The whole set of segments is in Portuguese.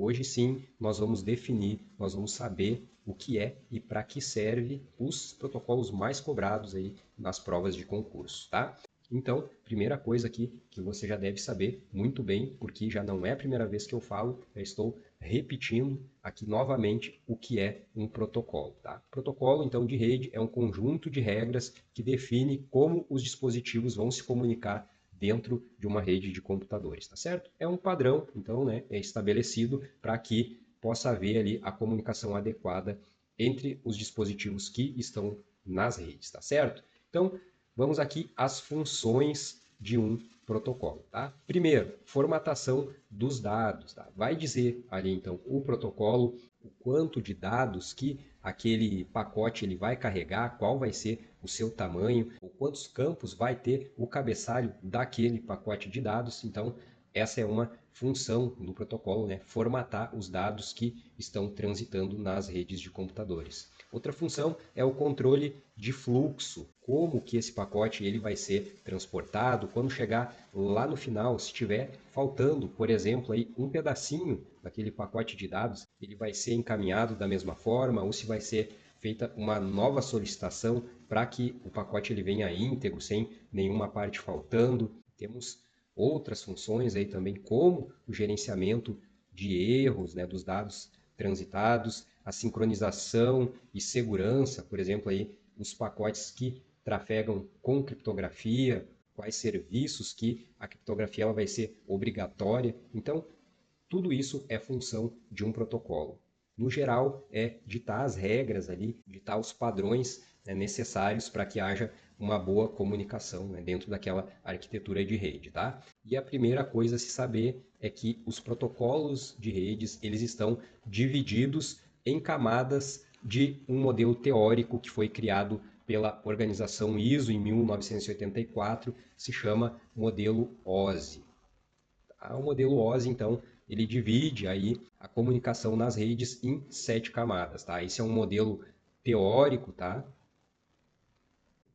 Hoje sim, nós vamos definir, nós vamos saber o que é e para que serve os protocolos mais cobrados aí nas provas de concurso, tá? Então, primeira coisa aqui que você já deve saber muito bem, porque já não é a primeira vez que eu falo, eu estou repetindo aqui novamente o que é um protocolo, tá? Protocolo, então, de rede é um conjunto de regras que define como os dispositivos vão se comunicar dentro de uma rede de computadores, tá certo? É um padrão, então, né, é estabelecido para que possa haver ali a comunicação adequada entre os dispositivos que estão nas redes, tá certo? Então, vamos aqui às funções de um protocolo, tá? Primeiro, formatação dos dados, tá? Vai dizer ali, então, o protocolo, o quanto de dados que aquele pacote ele vai carregar, qual vai ser o seu tamanho, ou quantos campos vai ter o cabeçalho daquele pacote de dados. Então, essa é uma função do protocolo, né? Formatar os dados que estão transitando nas redes de computadores. Outra função é o controle de fluxo, como que esse pacote ele vai ser transportado, quando chegar lá no final, se tiver faltando, por exemplo, aí um pedacinho daquele pacote de dados, ele vai ser encaminhado da mesma forma, ou se vai ser feita uma nova solicitação para que o pacote ele venha íntegro, sem nenhuma parte faltando. Temos outras funções aí também, como o gerenciamento de erros, né, dos dados transitados, a sincronização e segurança, por exemplo, aí, os pacotes que trafegam com criptografia, quais serviços que a criptografia ela vai ser obrigatória. Então, tudo isso é função de um protocolo. No geral, é ditar as regras ali, ditar os padrões, né, necessários para que haja uma boa comunicação, né, dentro daquela arquitetura de rede, tá? E a primeira coisa a se saber é que os protocolos de redes eles estão divididos em camadas de um modelo teórico que foi criado pela organização ISO em 1984, se chama modelo OSI. O modelo OSI, então, ele divide aí a comunicação nas redes em 7 camadas, tá? Esse é um modelo teórico, tá?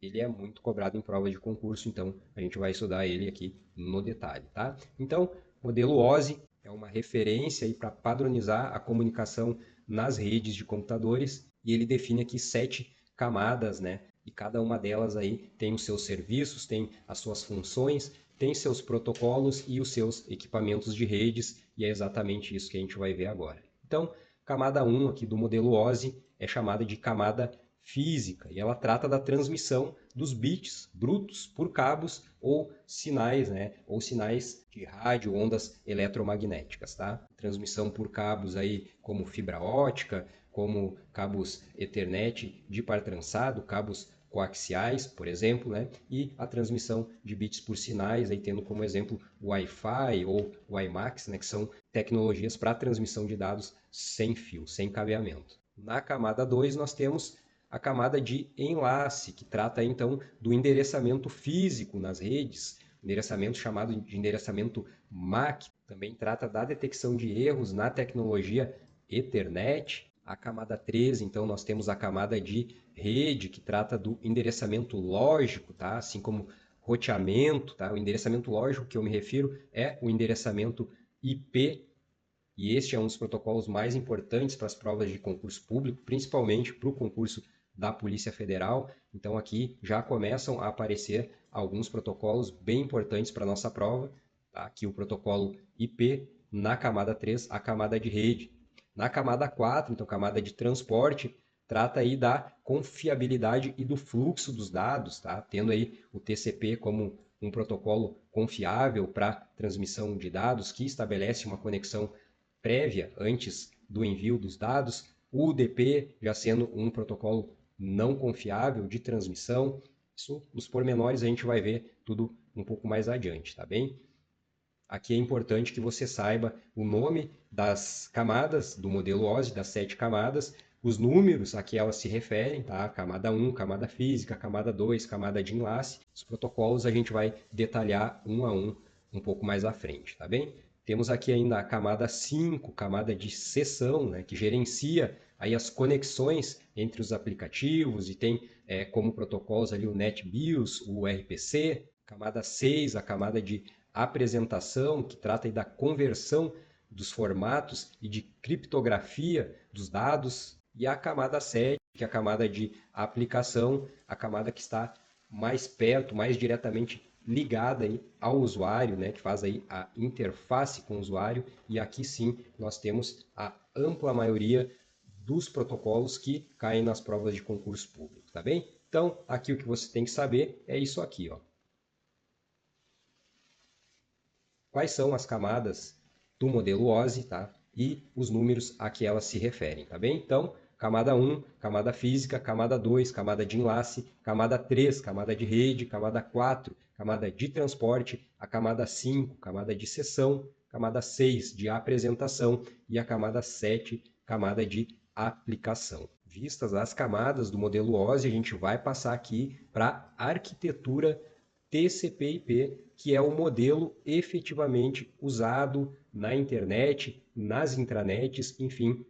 Ele é muito cobrado em prova de concurso, então a gente vai estudar ele aqui no detalhe, tá? Então, modelo OSI é uma referência para padronizar a comunicação nas redes de computadores e ele define aqui 7 camadas, né? E cada uma delas aí tem os seus serviços, tem as suas funções, tem seus protocolos e os seus equipamentos de redes, e é exatamente isso que a gente vai ver agora. Então, camada 1 aqui do modelo OSI é chamada de camada física, e ela trata da transmissão dos bits brutos por cabos ou sinais, né? Ou sinais de rádio, ondas eletromagnéticas, tá? Transmissão por cabos aí como fibra ótica, como cabos Ethernet de par trançado, cabos coaxiais, por exemplo, né? E a transmissão de bits por sinais, aí tendo como exemplo o Wi-Fi ou o WiMAX, né? Que são tecnologias para transmissão de dados sem fio, sem cabeamento. Na camada 2 nós temos a camada de enlace, que trata então do endereçamento físico nas redes, endereçamento chamado de endereçamento MAC, também trata da detecção de erros na tecnologia Ethernet. A camada 3, então, nós temos a camada de rede, que trata do endereçamento lógico, tá? Assim como roteamento, tá? O endereçamento lógico que eu me refiro é o endereçamento IP, e este é um dos protocolos mais importantes para as provas de concurso público, principalmente para o concurso da Polícia Federal. Então aqui já começam a aparecer alguns protocolos bem importantes para a nossa prova. Tá? Aqui o protocolo IP, na camada 3, a camada de rede. Na camada 4, então camada de transporte, trata aí da confiabilidade e do fluxo dos dados, tá? Tendo aí o TCP como um protocolo confiável para transmissão de dados que estabelece uma conexão prévia antes do envio dos dados, o UDP já sendo um protocolo não confiável de transmissão. Isso, os pormenores a gente vai ver tudo um pouco mais adiante, tá bem? Aqui é importante que você saiba o nome das camadas do modelo OSI, das 7 camadas, os números a que elas se referem, tá? Camada 1, camada física, camada 2, camada de enlace. Os protocolos a gente vai detalhar um a um pouco mais à frente, tá bem? Temos aqui ainda a camada 5, camada de sessão, né, que gerencia aí as conexões entre os aplicativos e tem como protocolos ali o NetBIOS, o RPC. Camada 6, a camada de apresentação, que trata aí da conversão dos formatos e de criptografia dos dados, e a camada 7, que é a camada de aplicação, a camada que está mais perto, mais diretamente ligada aí ao usuário, né, que faz aí a interface com o usuário, e aqui sim nós temos a ampla maioria dos protocolos que caem nas provas de concurso público, tá bem? Então, aqui o que você tem que saber é isso aqui, ó. Quais são as camadas do modelo OSI, tá? E os números a que elas se referem, tá bem? Então, camada 1, camada física, camada 2, camada de enlace, camada 3, camada de rede, camada 4, camada de transporte, a camada 5, camada de sessão, camada 6, de apresentação e a camada 7, camada de aplicação. Vistas as camadas do modelo OSI, a gente vai passar aqui para a arquitetura TCP/IP, que é o modelo efetivamente usado na internet, nas intranets, enfim,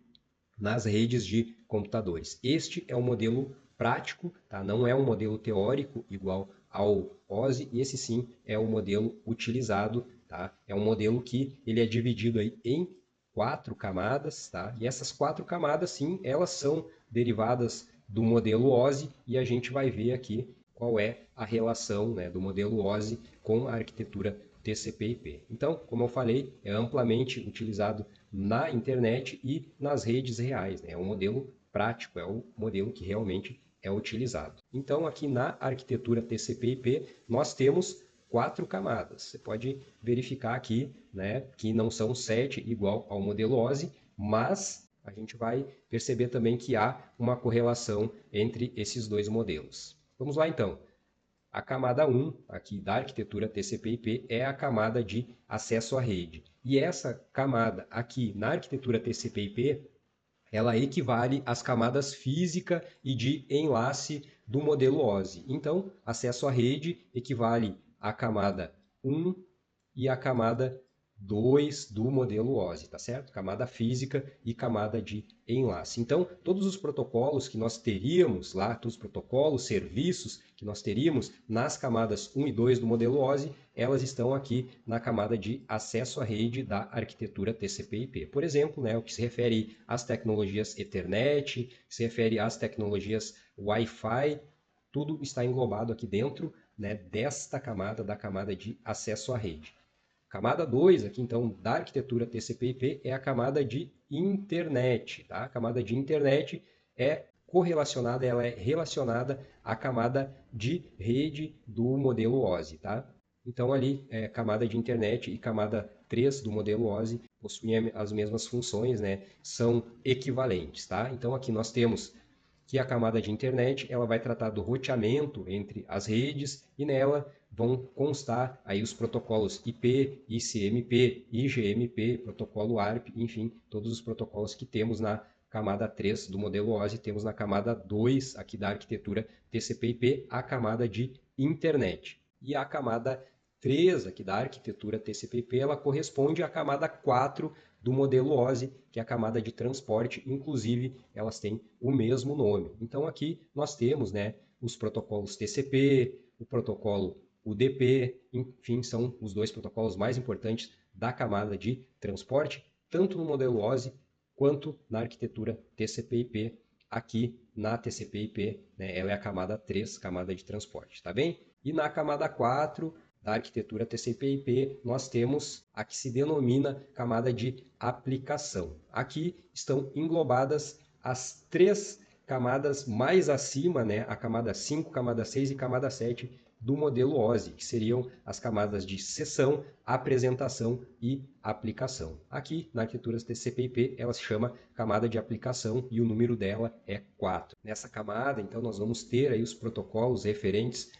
nas redes de computadores. Este é o modelo prático, tá? Não é um modelo teórico igual ao OSI, esse sim é o modelo utilizado, tá? É um modelo que ele é dividido aí em 4 camadas, tá? E essas 4 camadas, sim, elas são derivadas do modelo OSI e a gente vai ver aqui qual é a relação, né, do modelo OSI com a arquitetura TCP/IP. Então, como eu falei, é amplamente utilizado na internet e nas redes reais, né? É um modelo prático, é o modelo que realmente é utilizado. Então, aqui na arquitetura TCP/IP, nós temos 4 camadas. Você pode verificar aqui, né, que não são 7 igual ao modelo OSI, mas a gente vai perceber também que há uma correlação entre esses dois modelos. Vamos lá então. A camada 1 aqui da arquitetura TCP/IP é a camada de acesso à rede. E essa camada aqui na arquitetura TCP/IP, ela equivale às camadas física e de enlace do modelo OSI. Então, acesso à rede equivale à camada 1 e à camada 2 do modelo OSI, tá certo? Camada física e camada de enlace. Então, todos os protocolos que nós teríamos lá, todos os protocolos, serviços que nós teríamos nas camadas 1 e 2 do modelo OSI, elas estão aqui na camada de acesso à rede da arquitetura TCP/IP. Por exemplo, né, o que se refere às tecnologias Ethernet, se refere às tecnologias Wi-Fi, tudo está englobado aqui dentro, né, desta camada, da camada de acesso à rede. Camada 2 aqui, então, da arquitetura TCP/IP é a camada de internet, tá? A camada de internet é correlacionada, ela é relacionada à camada de rede do modelo OSI, tá? Então, ali, camada de internet e camada 3 do modelo OSI possuem as mesmas funções, né? São equivalentes, tá? Então, aqui nós temos que a camada de internet ela vai tratar do roteamento entre as redes e nela vão constar aí os protocolos IP, ICMP, IGMP, protocolo ARP, enfim, todos os protocolos que temos na camada 3 do modelo OSI, temos na camada 2 aqui da arquitetura TCP/IP a camada de internet. E a camada 3 aqui da arquitetura TCP/IP, ela corresponde à camada 4 do modelo OSI, que é a camada de transporte, inclusive elas têm o mesmo nome. Então aqui nós temos, né, os protocolos TCP, o protocolo UDP, enfim, são os dois protocolos mais importantes da camada de transporte, tanto no modelo OSI quanto na arquitetura TCP/IP. Aqui na TCP/IP, né, ela é a camada 3, camada de transporte, tá bem? E na camada 4 da arquitetura TCP/IP, nós temos a que se denomina camada de aplicação. Aqui estão englobadas as 3 camadas mais acima, né, a camada 5, camada 6 e camada 7 do modelo OSI, que seriam as camadas de sessão, apresentação e aplicação. Aqui, na arquitetura TCP/IP, ela se chama camada de aplicação e o número dela é 4. Nessa camada, então, nós vamos ter aí os protocolos referentes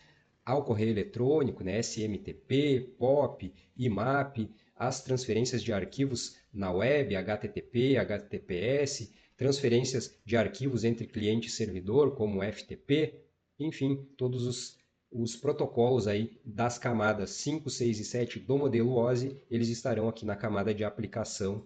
ao correio eletrônico, né, SMTP, POP, IMAP, as transferências de arquivos na web, HTTP, HTTPS, transferências de arquivos entre cliente e servidor, como FTP, enfim, todos os protocolos aí das camadas 5, 6 e 7 do modelo OSI, eles estarão aqui na camada de aplicação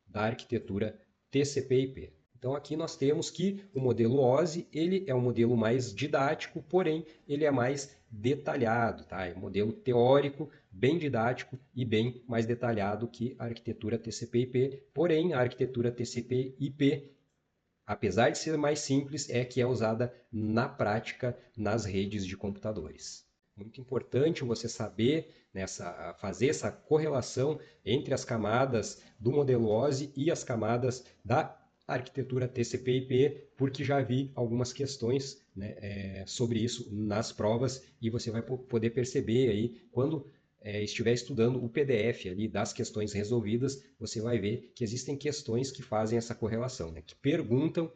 da arquitetura TCP/IP. Então aqui nós temos que o modelo OSI, ele é um modelo mais didático, porém ele é mais detalhado, tá? É um modelo teórico bem didático e bem mais detalhado que a arquitetura TCP/IP. Porém, a arquitetura TCP/IP, apesar de ser mais simples, é que é usada na prática nas redes de computadores. Muito importante você saber fazer essa correlação entre as camadas do modelo OSI e as camadas da arquitetura TCP/IP, porque já vi algumas questões, né, sobre isso nas provas e você vai poder perceber aí quando estiver estudando o PDF ali das questões resolvidas, você vai ver que existem questões que fazem essa correlação, né, que perguntam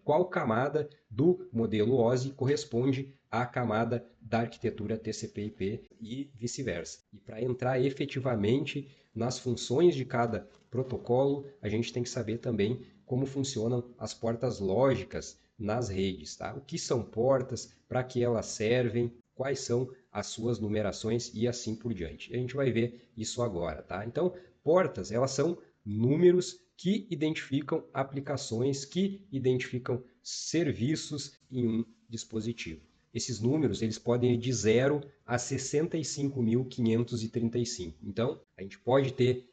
qual camada do modelo OSI corresponde à camada da arquitetura TCP/IP e vice-versa. E para entrar efetivamente nas funções de cada protocolo, a gente tem que saber também como funcionam as portas lógicas nas redes, tá? O que são portas, para que elas servem, quais são as suas numerações e assim por diante. A gente vai ver isso agora, tá? Então, portas, elas são números que identificam aplicações, que identificam serviços em um dispositivo. Esses números eles podem ir de 0 a 65.535. Então, a gente pode ter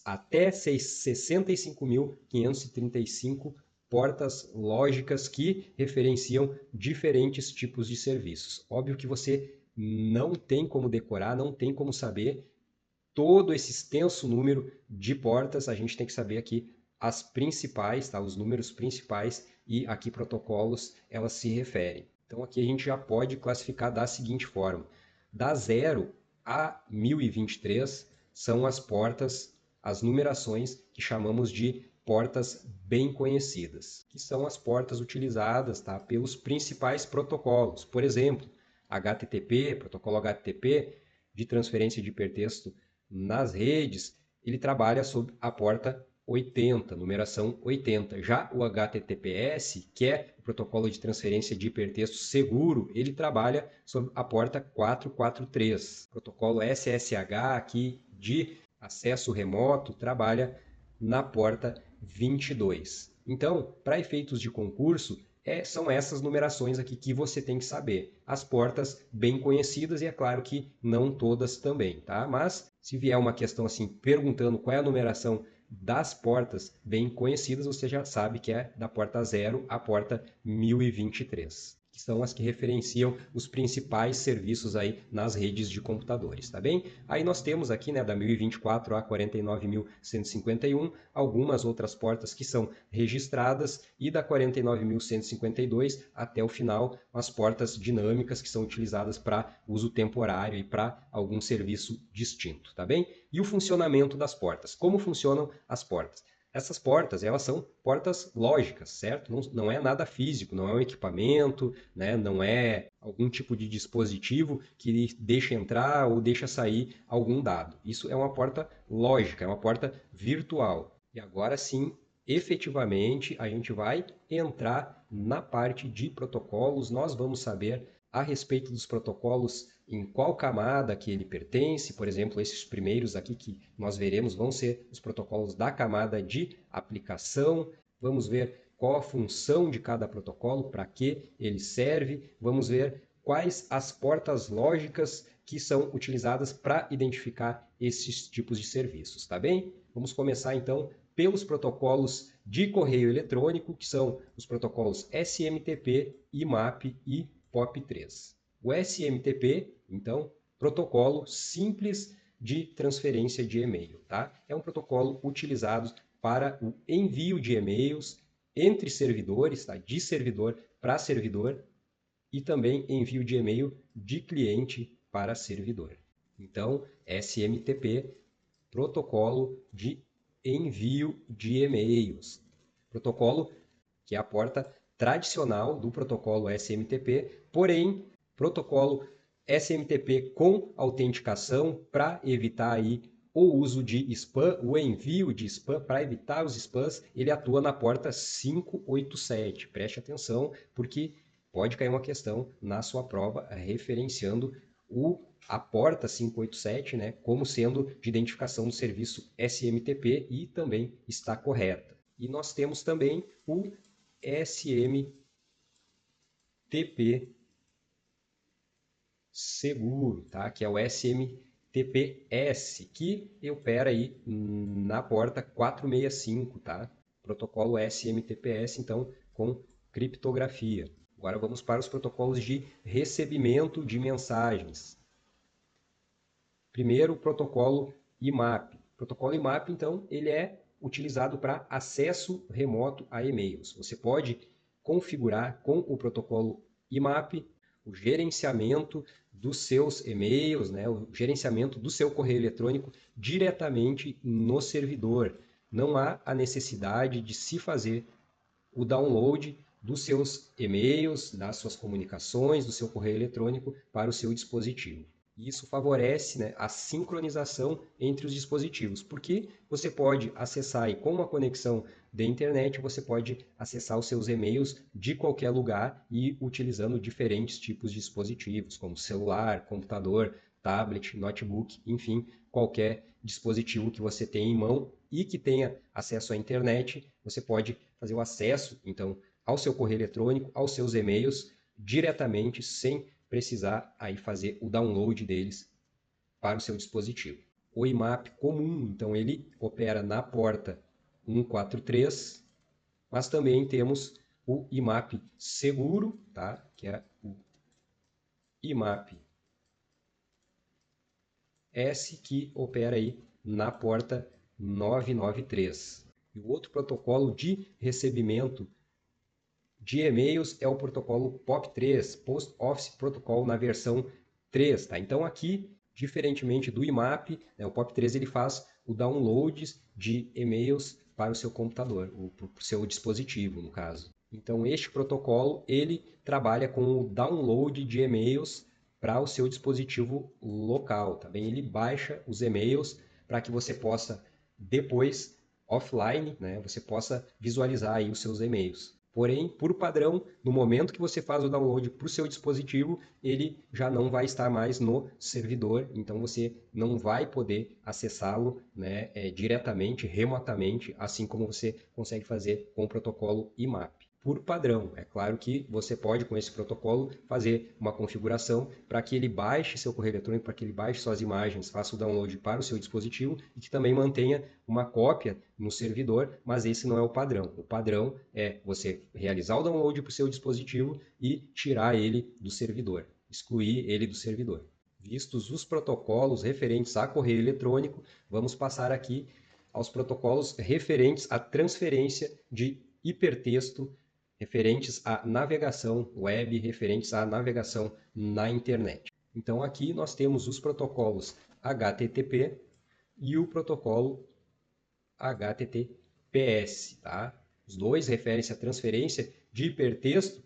até 65.535 portas lógicas que referenciam diferentes tipos de serviços. Óbvio que você não tem como decorar, não tem como saber todo esse extenso número de portas. A gente tem que saber aqui as principais, tá? Os números principais e a que protocolos elas se referem. Então aqui a gente já pode classificar da seguinte forma: da 0 a 1023 são as portas, as numerações que chamamos de portas bem conhecidas, que são as portas utilizadas, tá, pelos principais protocolos. Por exemplo, HTTP, protocolo HTTP de transferência de hipertexto nas redes, ele trabalha sob a porta 80, numeração 80. Já o HTTPS, que é o protocolo de transferência de hipertexto seguro, ele trabalha sob a porta 443. O protocolo SSH, aqui de acesso remoto, trabalha na porta 22. Então, para efeitos de concurso, são essas numerações aqui que você tem que saber. As portas bem conhecidas e é claro que não todas também, tá? Mas se vier uma questão assim perguntando qual é a numeração das portas bem conhecidas, você já sabe que é da porta 0 à porta 1023. Que são as que referenciam os principais serviços aí nas redes de computadores, tá bem? Aí nós temos aqui, né, da 1024 a 49.151, algumas outras portas que são registradas e da 49.152 até o final, as portas dinâmicas que são utilizadas para uso temporário e para algum serviço distinto, tá bem? E o funcionamento das portas. Como funcionam as portas? Essas portas, elas são portas lógicas, certo? Não é nada físico, não é um equipamento, né? Não é algum tipo de dispositivo que deixa entrar ou deixa sair algum dado. Isso é uma porta lógica, é uma porta virtual. E agora sim, efetivamente, a gente vai entrar na parte de protocolos. Nós vamos saber a respeito dos protocolos, em qual camada que ele pertence. Por exemplo, esses primeiros aqui que nós veremos vão ser os protocolos da camada de aplicação. Vamos ver qual a função de cada protocolo, para que ele serve. Vamos ver quais as portas lógicas que são utilizadas para identificar esses tipos de serviços, tá bem? Vamos começar então pelos protocolos de correio eletrônico, que são os protocolos SMTP, IMAP e POP3. O SMTP, então, protocolo simples de transferência de e-mail, tá? É um protocolo utilizado para o envio de e-mails entre servidores, tá? De servidor para servidor, e também envio de e-mail de cliente para servidor. Então, SMTP, protocolo de envio de e-mails. Protocolo que é a porta tradicional do protocolo SMTP, porém, protocolo SMTP com autenticação para evitar aí o uso de spam, o envio de spam, para evitar os spams, ele atua na porta 587. Preste atenção, porque pode cair uma questão na sua prova referenciando a porta 587, né, como sendo de identificação do serviço SMTP, e também está correta. E nós temos também o SMTP seguro, tá? Que é o SMTP SMTPS, que opera aí na porta 465, tá? Protocolo SMTPS, então, com criptografia. Agora vamos para os protocolos de recebimento de mensagens. Primeiro, o protocolo IMAP. O protocolo IMAP, então, ele é utilizado para acesso remoto a e-mails. Você pode configurar com o protocolo IMAP o gerenciamento dos seus e-mails, né, o gerenciamento do seu correio eletrônico diretamente no servidor. Não há a necessidade de se fazer o download dos seus e-mails, das suas comunicações, do seu correio eletrônico para o seu dispositivo. Isso favorece, né, a sincronização entre os dispositivos, porque você pode acessar, e com uma conexão de internet, você pode acessar os seus e-mails de qualquer lugar e utilizando diferentes tipos de dispositivos, como celular, computador, tablet, notebook, enfim, qualquer dispositivo que você tenha em mão e que tenha acesso à internet, você pode fazer o acesso, então, ao seu correio eletrônico, aos seus e-mails, diretamente, sem precisar aí fazer o download deles para o seu dispositivo. O IMAP comum, então, ele opera na porta 143, mas também temos o IMAP seguro, tá? Que é o IMAP S, que opera aí na porta 993. E o outro protocolo de recebimento de e-mails é o protocolo POP3, Post Office Protocol, na versão 3. Tá? Então aqui, diferentemente do IMAP, né, o POP3 ele faz o download de e-mails para o seu computador, para o seu dispositivo, no caso. Então este protocolo ele trabalha com o download de e-mails para o seu dispositivo local. Também ele baixa os e-mails para que você possa depois, offline, né, você possa visualizar aí os seus e-mails. Porém, por padrão, no momento que você faz o download para o seu dispositivo, ele já não vai estar mais no servidor, então você não vai poder acessá-lo, né, diretamente, remotamente, assim como você consegue fazer com o protocolo IMAP. Por padrão, é claro que você pode, com esse protocolo, fazer uma configuração para que ele baixe seu correio eletrônico, para que ele baixe suas imagens, faça o download para o seu dispositivo e que também mantenha uma cópia no servidor, mas esse não é o padrão. O padrão é você realizar o download para o seu dispositivo e tirar ele do servidor, excluir ele do servidor. Vistos os protocolos referentes a correio eletrônico, vamos passar aqui aos protocolos referentes à transferência de hipertexto, referentes à navegação web, referentes à navegação na internet. Então aqui nós temos os protocolos HTTP e o protocolo HTTPS, tá? Os dois referem-se à transferência de hipertexto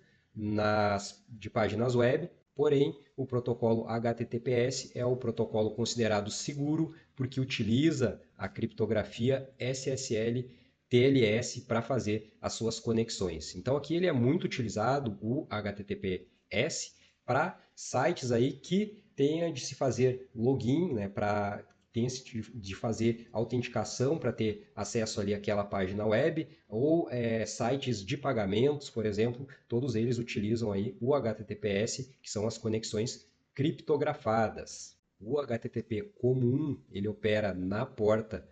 de páginas web, porém o protocolo HTTPS é o protocolo considerado seguro porque utiliza a criptografia SSL TLS para fazer as suas conexões. Então aqui ele é muito utilizado, o HTTPS, para sites aí que tenha de se fazer login, né, para de fazer autenticação para ter acesso ali àquela página web, ou sites de pagamentos, por exemplo, todos eles utilizam aí o HTTPS, que são as conexões criptografadas. O HTTP comum, ele opera na porta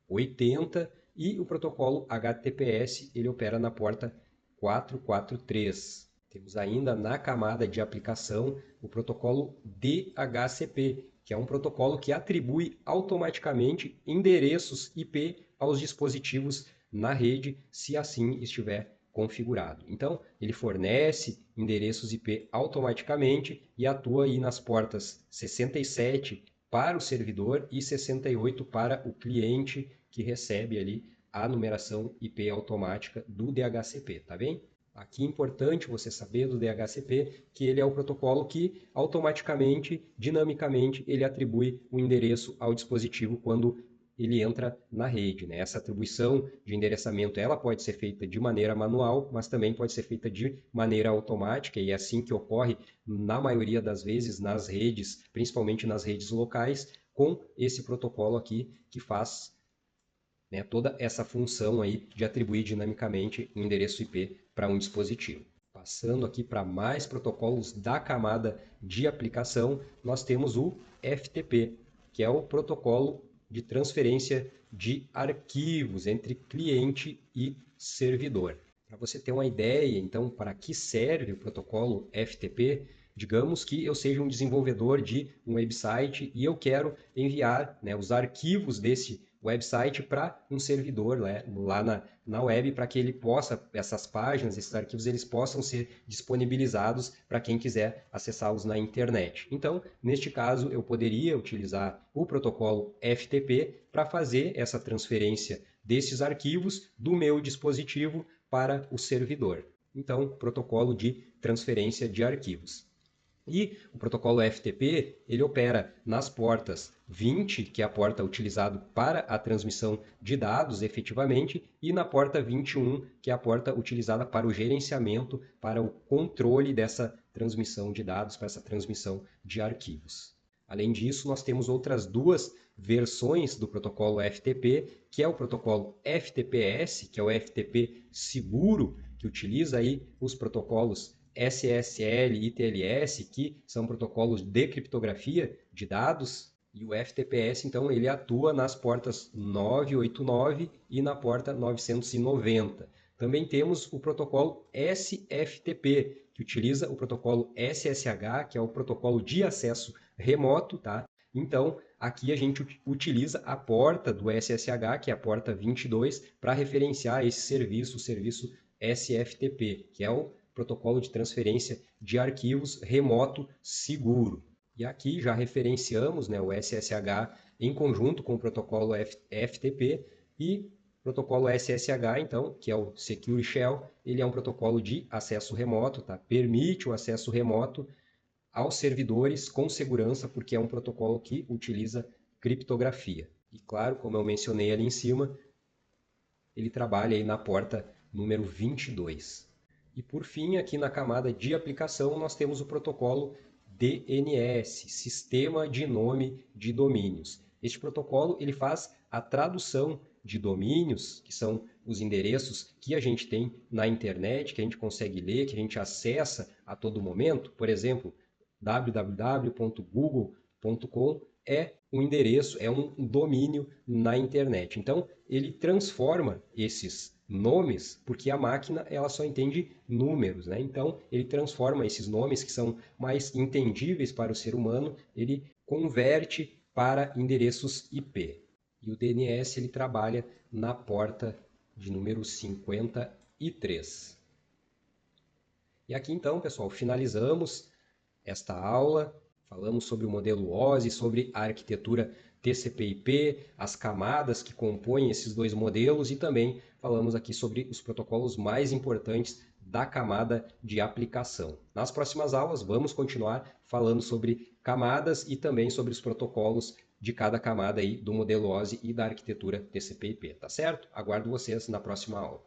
80 e o protocolo HTTPS, ele opera na porta 443. Temos ainda na camada de aplicação o protocolo DHCP, que é um protocolo que atribui automaticamente endereços IP aos dispositivos na rede, se assim estiver configurado. Então, ele fornece endereços IP automaticamente e atua aí nas portas 67 para o servidor e 68 para o cliente que recebe ali a numeração IP automática do DHCP, tá bem? Aqui é importante você saber do DHCP que ele é o protocolo que automaticamente, dinamicamente, ele atribui o endereço ao dispositivo quando ele entra na rede, né? Essa atribuição de endereçamento ela pode ser feita de maneira manual, mas também pode ser feita de maneira automática e é assim que ocorre na maioria das vezes nas redes, principalmente nas redes locais, com esse protocolo aqui que faz, né, toda essa função aí de atribuir dinamicamente um endereço IP para um dispositivo. Passando aqui para mais protocolos da camada de aplicação, nós temos o FTP. que é o protocolo de transferência de arquivos entre cliente e servidor. Para você ter uma ideia, então, para que serve o protocolo FTP, digamos que eu seja um desenvolvedor de um website e eu quero enviar, né, os arquivos desse website para um servidor, né, lá na web, para que ele possa, essas páginas, esses arquivos, eles possam ser disponibilizados para quem quiser acessá-los na internet. Então, neste caso, eu poderia utilizar o protocolo FTP para fazer essa transferência desses arquivos do meu dispositivo para o servidor. Então, protocolo de transferência de arquivos. E o protocolo FTP, ele opera nas portas 20, que é a porta utilizada para a transmissão de dados efetivamente, e na porta 21, que é a porta utilizada para o gerenciamento, para o controle dessa transmissão de dados, para essa transmissão de arquivos. Além disso, nós temos outras duas versões do protocolo FTP, que é o protocolo FTPS, que é o FTP seguro, que utiliza aí os protocolos SSL e TLS, que são protocolos de criptografia de dados, e o FTPS, então, ele atua nas portas 989 e na porta 990. Também temos o protocolo SFTP, que utiliza o protocolo SSH, que é o protocolo de acesso remoto, tá? Então, aqui a gente utiliza a porta do SSH, que é a porta 22, para referenciar esse serviço, o serviço SFTP, que é o protocolo de transferência de arquivos remoto seguro. E aqui já referenciamos, né, o SSH em conjunto com o protocolo FTP e protocolo SSH, então, que é o Secure Shell, ele é um protocolo de acesso remoto, tá? Permite o acesso remoto aos servidores com segurança, porque é um protocolo que utiliza criptografia. E claro, como eu mencionei ali em cima, ele trabalha aí na porta número 22. E por fim, aqui na camada de aplicação, nós temos o protocolo DNS, Sistema de Nome de Domínios. Este protocolo ele faz a tradução de domínios, que são os endereços que a gente tem na internet, que a gente consegue ler, que a gente acessa a todo momento. Por exemplo, www.google.com é um endereço, é um domínio na internet. Então, ele transforma esses nomes, porque a máquina ela só entende números, né? Então, ele transforma esses nomes que são mais entendíveis para o ser humano, ele converte para endereços IP. E o DNS ele trabalha na porta de número 53. E aqui então, pessoal, finalizamos esta aula. Falamos sobre o modelo OSI, sobre a arquitetura TCP/IP, as camadas que compõem esses dois modelos e também falamos aqui sobre os protocolos mais importantes da camada de aplicação. Nas próximas aulas vamos continuar falando sobre camadas e também sobre os protocolos de cada camada aí do modelo OSI e da arquitetura TCP/IP, tá certo? Aguardo vocês na próxima aula.